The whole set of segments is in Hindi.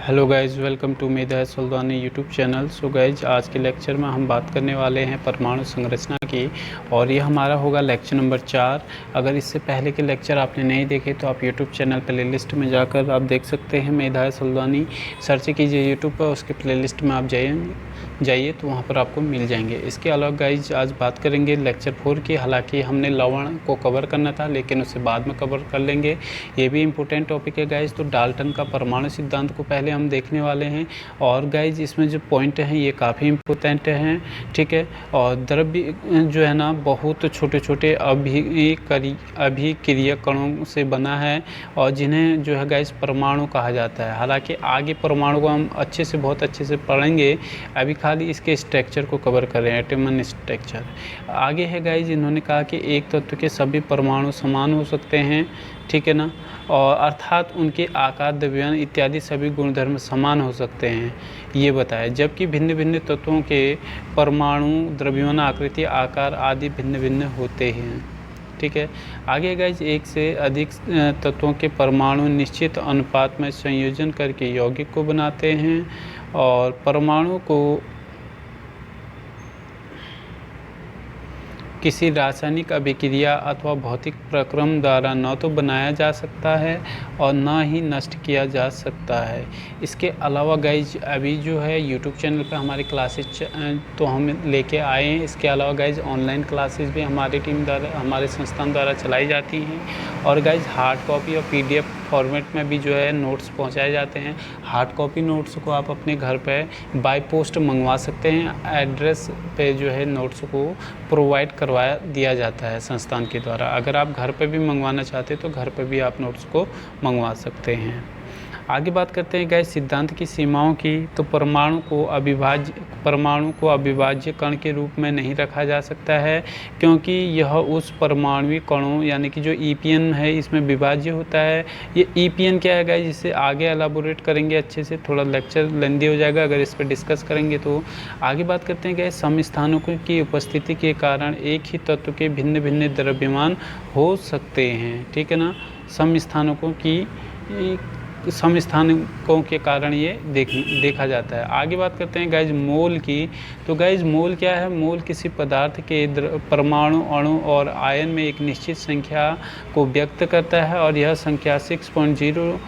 Hello guys, welcome to Medha Sultani YouTube channel. So guys, आज के लेक्चर में हम बात करने वाले हैं परमाणु संरचना की, और ये हमारा होगा लेक्चर नंबर 4। अगर इससे पहले के लेक्चर आपने नहीं देखे तो आप यूट्यूब चैनल प्लेलिस्ट में जाकर आप देख सकते हैं। मेधा सुल्तानी सर्च कीजिए यूट्यूब पर, उसके प्लेलिस्ट में आप जाइए तो वहाँ पर आपको मिल जाएंगे। इसके अलावा गाइज आज बात करेंगे लेक्चर 4 की। हालांकि हमने लवण को कवर करना था, लेकिन उसे बाद में कवर कर लेंगे। ये भी इम्पोर्टेंट टॉपिक है गाइज। तो डाल्टन का परमाणु सिद्धांत को पहले हम देखने वाले हैं, और गाइज इसमें जो पॉइंट हैं ये काफ़ी इम्पोर्टेंट हैं, ठीक है। और द्रव्य जो है ना बहुत छोटे छोटे अभिक्रिया कणों से बना है, और जिन्हें जो है गाइज परमाणु कहा जाता है। हालांकि आगे परमाणु को हम बहुत अच्छे से पढ़ेंगे, अभी खाली इसके स्ट्रक्चर को कवर कर रहे हैं, एटॉमिक स्ट्रक्चर। आगे है गाइज, इन्होंने कहा कि एक तत्व के सभी परमाणु समान हो सकते हैं, ठीक है ना, और अर्थात उनके आकार, द्रव्यमान इत्यादि सभी गुणधर्म समान हो सकते हैं, ये बताया। जबकि भिन्न भिन्न तत्वों के परमाणु द्रव्यमान, आकृति, आकार आदि भिन्न भिन्न होते हैं, ठीक है। आगे गाइज, एक से अधिक तत्वों के परमाणु निश्चित अनुपात में संयोजन करके यौगिक को बनाते हैं, और परमाणु को किसी रासायनिक अभिक्रिया अथवा भौतिक प्रक्रम द्वारा न तो बनाया जा सकता है और न ही नष्ट किया जा सकता है। इसके अलावा गाइज अभी जो है यूट्यूब चैनल पर हमारी क्लासेस तो हम लेके आए हैं। इसके अलावा गाइज ऑनलाइन क्लासेस भी हमारी टीम द्वारा, हमारे संस्थान द्वारा चलाई जाती हैं, और गाइज हार्ड कॉपी और PDF फॉर्मेट में भी जो है नोट्स पहुंचाए जाते हैं। हार्ड कॉपी नोट्स को आप अपने घर पे बाय पोस्ट मंगवा सकते हैं। एड्रेस पे जो है नोट्स को प्रोवाइड करवा दिया जाता है संस्थान के द्वारा। अगर आप घर पे भी मंगवाना चाहते हैं तो घर पे भी आप नोट्स को मंगवा सकते हैं। आगे बात करते हैं गाइस सिद्धांत की सीमाओं की। तो परमाणु को अविभाज्य कण के रूप में नहीं रखा जा सकता है, क्योंकि यह उस परमाणु कणों यानी कि जो EPN है इसमें विभाज्य होता है। ये EPN क्या है गाइस, जिसे आगे एलाबोरेट करेंगे अच्छे से, थोड़ा लेक्चर लेंदी हो जाएगा अगर इस पर डिस्कस करेंगे तो। आगे बात करते हैं गाइस, समस्थानिकों की उपस्थिति के कारण एक ही तत्व के भिन्न भिन्न द्रव्यमान हो सकते हैं, ठीक है ना। समस्थानिकों के कारण ये देखा जाता है। आगे बात करते हैं गाइज मोल की। तो गाइज मोल क्या है? मोल किसी पदार्थ के परमाणु, अणु और आयन में एक निश्चित संख्या को व्यक्त करता है, और यह संख्या 6.022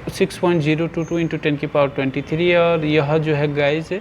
× 10⁻23 है। और यह जो है गाइज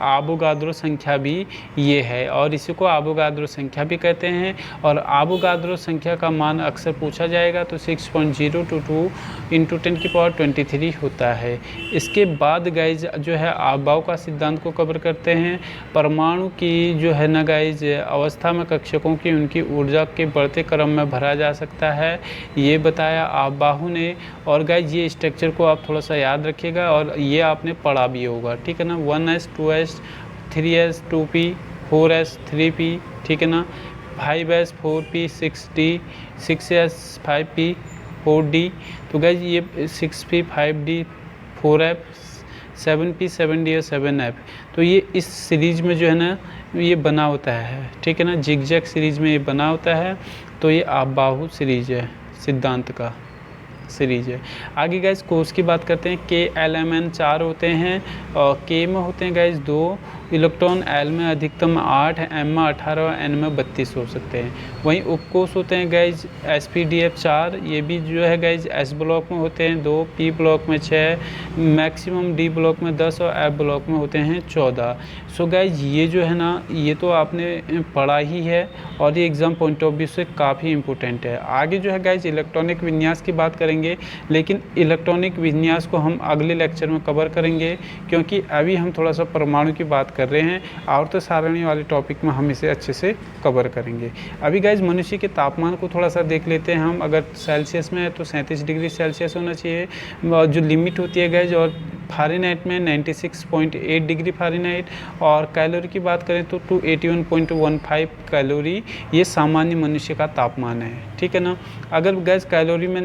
आवोगाद्रो संख्या भी ये है, और इसी को आवोगाद्रो संख्या भी कहते हैं। और आवोगाद्रो संख्या का मान अक्सर पूछा जाएगा, तो 6.022 × 10⁻23 होता है। इसके बाद गाइज जो है अभाव का सिद्धांत को कवर करते हैं। परमाणु की जो है ना गाइज अवस्था में कक्षकों की उनकी ऊर्जा के बढ़ते क्रम में भरा जा सकता है, ये बताया अभाव ने। और गाइज ये स्ट्रक्चर को आप थोड़ा सा याद रखिएगा, और ये आपने पढ़ा भी होगा, ठीक है ना। 1s 2s 3s 2p 4s 3p, ठीक है ना। 5s 4p 6d 6s 5p 4d। तो गाइज ये 6p 5d 4f 7p 7d और 7f। तो ये इस सीरीज में जो है ना ये बना होता है, ठीक है ना। जिगजैग सीरीज में ये बना होता है। तो ये अबाहु सीरीज है, सिद्धांत का सीरीज है। आगे गाइज कोष की बात करते हैं। K L M N 4 होते हैं, और K में होते हैं गाइज 2 इलेक्ट्रॉन, L में अधिकतम 8, M में 18 और N में 32 हो सकते हैं। वहीं उपकोष होते हैं गाइज SPDF 4, ये भी जो है गाइज S ब्लॉक में होते हैं 2, P ब्लॉक में 6, मैक्सिमम D ब्लॉक में 10 और F ब्लॉक में होते हैं 14। सो गाइज ये जो है ना ये तो आपने पढ़ा ही है, और ये एग्ज़ाम पॉइंट ऑफ व्यू से काफ़ी इंपॉर्टेंट है। आगे जो है गाइज इलेक्ट्रॉनिक विन्यास की बात करेंगे, लेकिन इलेक्ट्रॉनिक विन्यास को हम अगले लेक्चर में कवर करेंगे, क्योंकि अभी हम थोड़ा सा परमाणु की बात कर रहे हैं। आवर्त सारणी वाले टॉपिक में हम इसे अच्छे से कवर करेंगे। अभी गाइज मनुष्य के तापमान को थोड़ा सा देख लेते हैं हम। अगर सेल्सियस में है तो 37 डिग्री सेल्सियस होना चाहिए, जो लिमिट होती है गाइज। और फ़ारेनहाइट में 96.8 डिग्री फ़ारेनहाइट। और कैलोरी की बात करें तो 281.15 कैलोरी ये सामान्य मनुष्य का तापमान है, ठीक है ना। अगर गैस कैलोरी में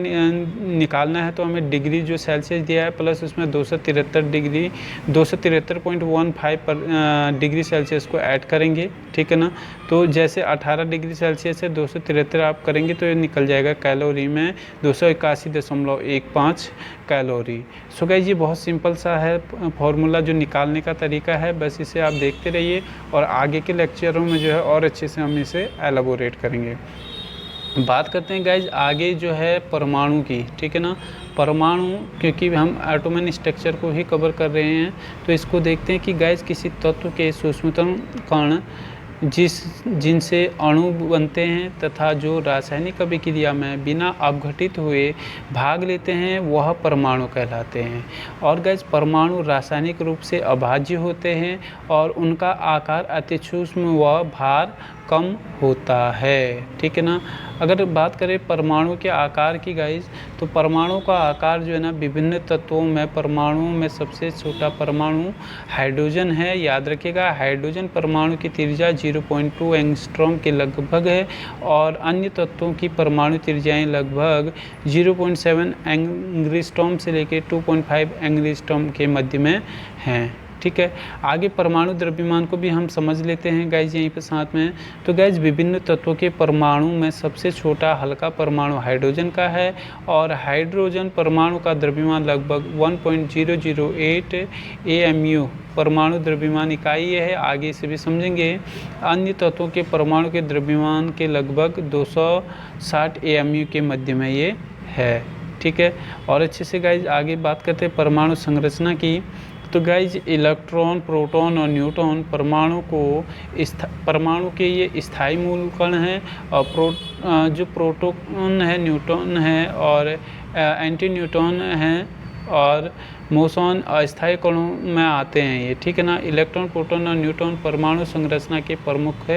निकालना है तो हमें डिग्री जो सेल्सियस दिया है प्लस उसमें 273.15 डिग्री सेल्सियस को ऐड करेंगे, ठीक है ना। तो जैसे 18 डिग्री सेल्सियस से 273 आप करेंगे तो ये निकल जाएगा कैलोरी में 281.15 कैलोरी। सो गाइज ये बहुत सिंपल सा है फॉर्मूला जो निकालने का तरीका है, बस इसे आप देखते रहिए और आगे के लेक्चरों में जो है और अच्छे से हम इसे एलाबोरेट करेंगे। बात करते हैं गाइज आगे जो है परमाणु की, ठीक है ना। परमाणु, क्योंकि हम एटॉमिक स्ट्रक्चर को ही कवर कर रहे हैं, तो इसको देखते हैं कि गाइज किसी तत्व के सूक्ष्मतम कण जिनसे अणु बनते हैं तथा जो रासायनिक अभिक्रिया में बिना अपघटित हुए भाग लेते हैं वह परमाणु कहलाते हैं। और गैस परमाणु रासायनिक रूप से अभाज्य होते हैं और उनका आकार अति सूक्ष्म व भार कम होता है, ठीक है ना। अगर बात करें परमाणु के आकार की गाइस, तो परमाणु का आकार जो है ना विभिन्न तत्वों में परमाणुओं में सबसे छोटा परमाणु हाइड्रोजन है। याद रखिएगा, हाइड्रोजन परमाणु की त्रिज्या 0.2 एंगस्ट्रॉम के लगभग है और अन्य तत्वों की परमाणु त्रिज्याएं लगभग 0.7 एंगस्ट्रॉम से लेकर 2.5 एंगस्ट्रॉम के मध्य में हैं, ठीक है। आगे परमाणु द्रव्यमान को भी हम समझ लेते हैं गाइज यहीं पे साथ में। तो गाइज विभिन्न तत्वों के परमाणु में सबसे छोटा हल्का परमाणु हाइड्रोजन का है और हाइड्रोजन परमाणु का द्रव्यमान लगभग 1.008 AMU परमाणु द्रव्यमान इकाई है। आगे से भी समझेंगे। अन्य तत्वों के परमाणु के द्रव्यमान के लगभग 260 AMU के मध्य में ये है, ठीक है। और अच्छे से गाइज आगे बात करते हैं परमाणु संरचना की। तो गाइज इलेक्ट्रॉन, प्रोटॉन और न्यूट्रॉन परमाणु के ये स्थायी मूल कण हैं और जो प्रोटॉन है, न्यूट्रॉन है और एंटी न्यूट्रॉन हैं और मोसॉन अस्थायी कणों में आते हैं ये, ठीक है ना। इलेक्ट्रॉन, प्रोटॉन और न्यूट्रॉन परमाणु संरचना के प्रमुख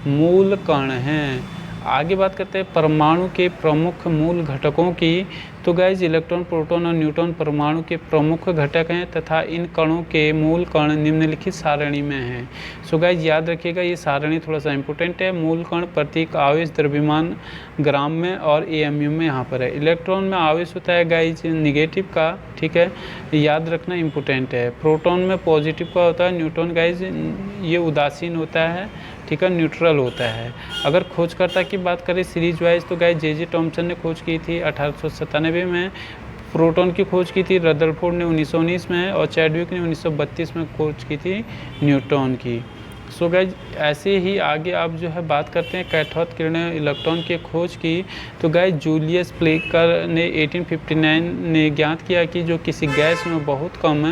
मूल कण हैं। आगे बात करते हैं परमाणु के प्रमुख मूल घटकों की। तो गाइज इलेक्ट्रॉन, प्रोटॉन और न्यूट्रॉन परमाणु के प्रमुख घटक हैं तथा इन कणों के मूल कण निम्नलिखित सारणी में हैं। सो गाइज याद रखिएगा, ये सारणी थोड़ा सा इंपॉर्टेंट है। मूल कण प्रतीक आवेश द्रव्यमान ग्राम में और AMU में यहाँ पर है। इलेक्ट्रॉन में आवेश होता है गाइज निगेटिव का, ठीक है, याद रखना इंपॉर्टेंट है। प्रोटॉन में पॉजिटिव का होता है। न्यूट्रॉन गाइज ये उदासीन होता है, ठीक है, न्यूट्रल होता है। अगर खोजकर्ता की बात करें सीरीज वाइज, तो गाइज J.J. थॉमसन ने खोज की थी 1897 में। प्रोटॉन की खोज की थी रदरफोर्ड ने 1919 में और चैडविक ने 1932 में खोज की थी न्यूट्रॉन की। सो गाइज ऐसे ही आगे आप जो है बात करते हैं कैथोड किरणें इलेक्ट्रॉन की खोज की। तो गाइज जूलियस प्लेकर ने 1859 ने ज्ञात किया कि जो किसी गैस में बहुत कम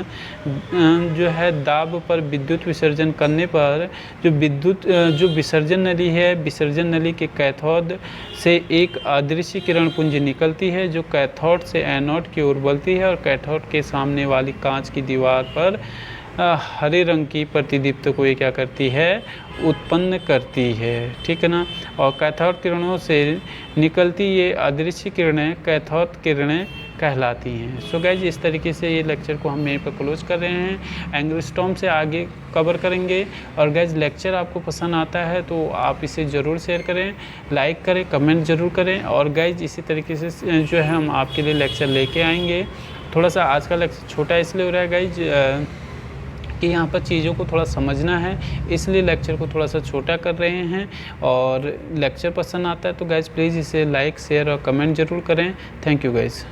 जो है दाब पर विद्युत विसर्जन करने पर जो विसर्जन नली है, विसर्जन नली के कैथोड से एक अदृश्य किरण पुंज निकलती है जो कैथोड से एनोड की ओर बढ़ती है और कैथोड के सामने वाली कांच की दीवार पर हरे रंग की प्रतिदीप्त को ये क्या करती है, उत्पन्न करती है, ठीक है ना। और कैथोड किरणों से निकलती ये अदृश्य किरणें कैथोड किरणें कहलाती हैं। सो गाइज इस तरीके से ये लेक्चर को हम यहीं पर क्लोज कर रहे हैं। एंगस्ट्रॉम से आगे कवर करेंगे। और गाइज लेक्चर आपको पसंद आता है तो आप इसे ज़रूर शेयर करें, लाइक करें, कमेंट ज़रूर करें। और गाइज इसी तरीके से जो है हम आपके लिए लेक्चर लेके आएंगे। थोड़ा सा आज का लेक्चर छोटा इसलिए हो रहा है गाइज कि यहाँ पर चीज़ों को थोड़ा समझना है, इसलिए लेक्चर को थोड़ा सा छोटा कर रहे हैं। और लेक्चर पसंद आता है तो गाइज प्लीज़ इसे लाइक, शेयर और कमेंट ज़रूर करें। Thank you guys.